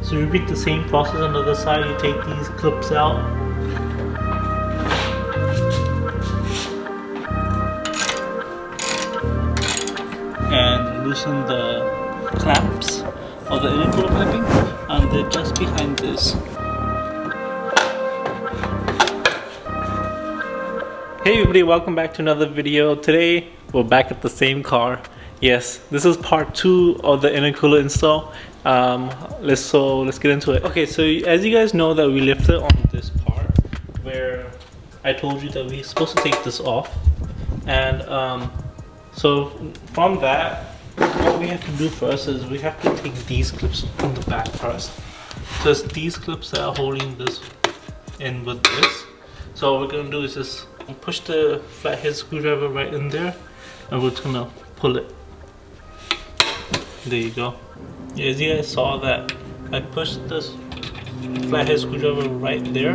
So you repeat the same process on the other side. You take these clips out. And loosen the clamps of the intercooler piping, and they're just behind this. Hey everybody, welcome back to another video. Today we're back at the same car. Yes, this is part 2 of the intercooler install. Let's get into it. Okay, so as you guys know that we lifted on this part where I told you that we're supposed to take this off, and so from that, what we have to do first is we have to take these clips from the back first. So it's these clips that are holding this in with this. So what we're gonna do is just push the flathead screwdriver right in there, and we're just gonna pull it. There you go. As you guys saw that I pushed this flathead screwdriver right there,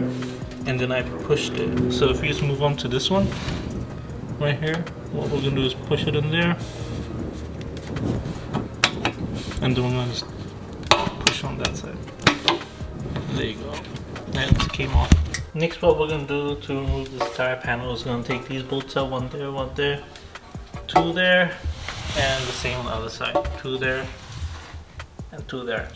and then I pushed it. So if you just move on to this one right here, what we're gonna do is push it in there, and then we're gonna just push on that side. There you go. That just came off. Next, what we're gonna do to remove this tire panel is gonna take these bolts out, one there, 2 there, and the same on the other side, 2 there and 2 there.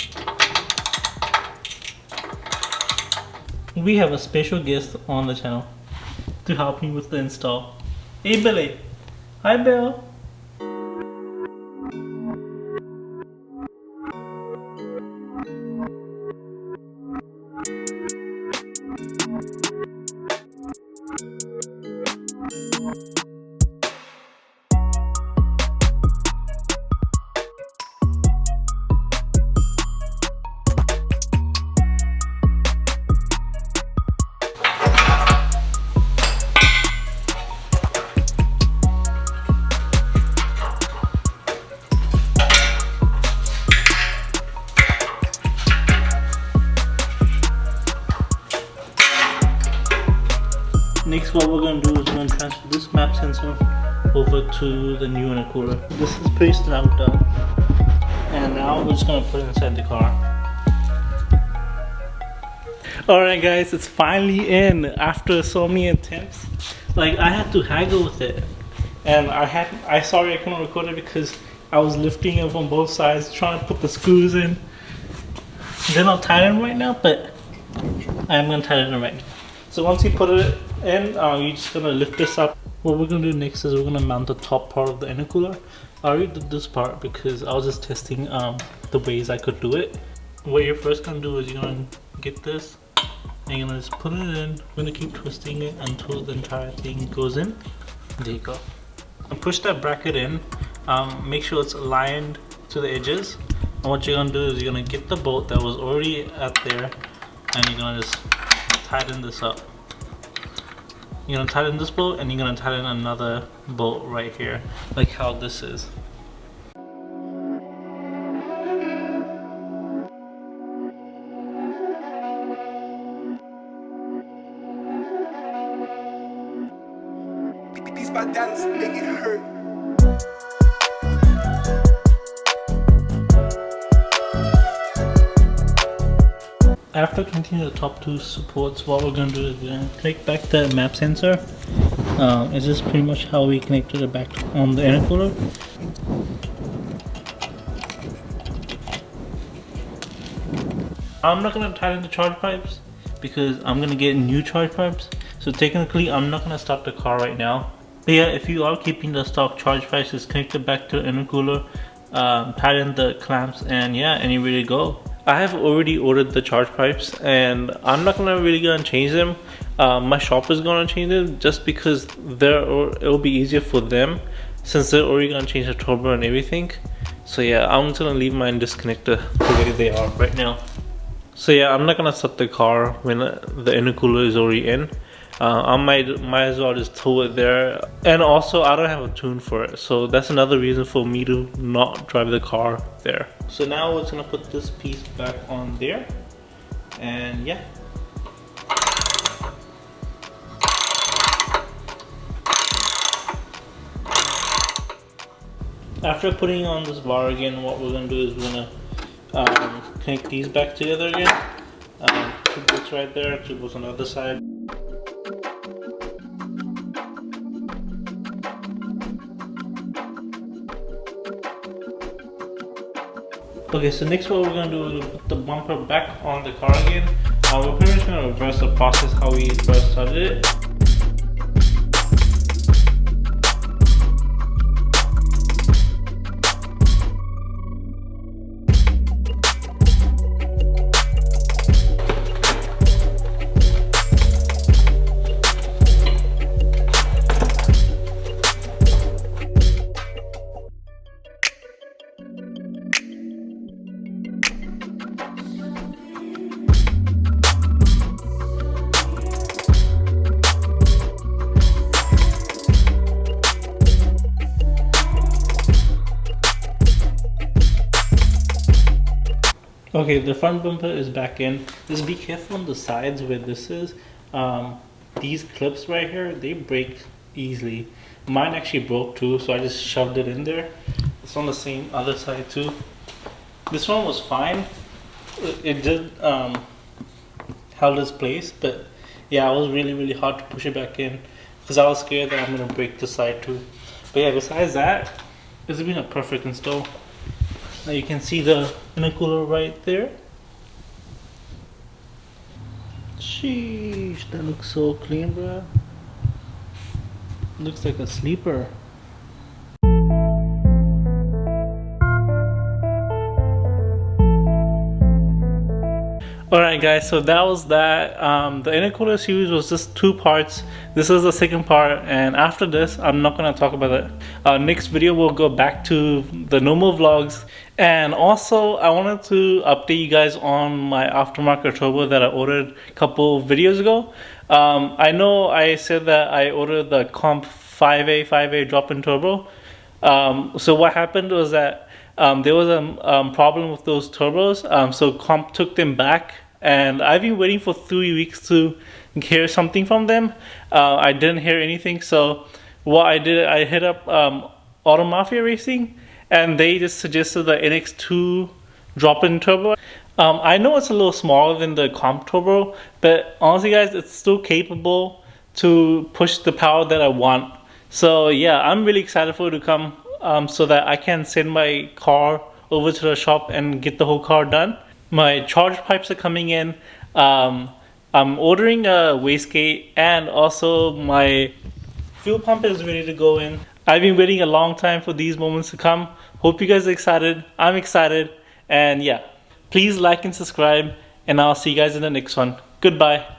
We have a special guest on the channel to help me with the install. Hey Billy. Hi Bill. Next, what we're going to do is we're going to transfer this map sensor over to the new intercooler. This is pretty snug done, and now we're just going to put it inside the car. Alright guys, it's finally in after so many attempts. Like, I had to haggle with it, and sorry I couldn't record it because I was lifting it from both sides trying to put the screws in. They're not tightened right now, but I'm going to tighten it right now. So once you put it in, you're just gonna lift this up. What we're gonna do next is we're gonna mount the top part of the intercooler. I already did this part because I was just testing the ways I could do it. What you're first gonna do is you're gonna get this, and you're gonna just put it in. We're gonna keep twisting it until the entire thing goes in. There you go. And push that bracket in. Make sure it's aligned to the edges. And what you're gonna do is you're gonna get the bolt that was already at there, and you're gonna just tighten this up. You're gonna tighten this bolt, and you're gonna tighten another bolt right here, like how this is. These my dads make it hurt. After connecting the top 2 supports, what we're going to do is we're going to connect back the map sensor. It's just pretty much how we connected it back on the intercooler. I'm not going to tighten the charge pipes because I'm going to get new charge pipes. So technically I'm not going to start the car right now. But yeah, if you are keeping the stock charge pipes, just connect it back to the intercooler, tighten the clamps, and yeah, and you're ready to go. I have already ordered the charge pipes, and I'm not gonna change them. My shop is gonna change them just because it'll be easier for them since they're already gonna change the turbo and everything. So yeah, I'm just gonna leave mine disconnected the way they are right now. So yeah, I'm not gonna start the car when the intercooler is already in. I might as well just tow it there, and also I don't have a tune for it, so that's another reason for me to not drive the car there. So now we're just gonna put this piece back on there, and yeah. After putting on this bar again, what we're gonna do is we're connect these back together again. Two bolts right there, two bolts on the other side. Okay, so next what we're gonna do is put the bumper back on the car again. We're pretty much gonna reverse the process how we first started it. Okay, the front bumper is back in. Just be careful on the sides where this is. These clips right here, they break easily. Mine actually broke too, so I just shoved it in there. It's on the same other side too. This one was fine. It did held its place, but yeah, it was really hard to push it back in because I was scared that I'm gonna break the side too. But yeah, besides that, it's been a perfect install. Now you can see the intercooler right there. Sheesh, that looks so clean, bro. Looks like a sleeper. Alright guys, so that was that. The intercooler series was just 2 parts. This is the second part, and after this I'm not going to talk about it. Next video we'll go back to the normal vlogs, and also I wanted to update you guys on my aftermarket turbo that I ordered a couple videos ago. I know I said that I ordered the Comp 5A drop-in turbo. So what happened was that there was a problem with those turbos, so Comp took them back, and I've been waiting for 3 weeks to hear something from them. I didn't hear anything, so what I did, I hit up Auto Mafia Racing, and they just suggested the NX2 drop-in turbo. I know it's a little smaller than the Comp turbo, but honestly guys, it's still capable to push the power that I want. So yeah, I'm really excited for it to come, so that I can send my car over to the shop and get the whole car done. My charge pipes are coming in. I'm ordering a wastegate, and also my fuel pump is ready to go in. I've been waiting a long time for these moments to come. Hope you guys are excited. I'm excited, and yeah, please like and subscribe, and I'll see you guys in the next one. Goodbye.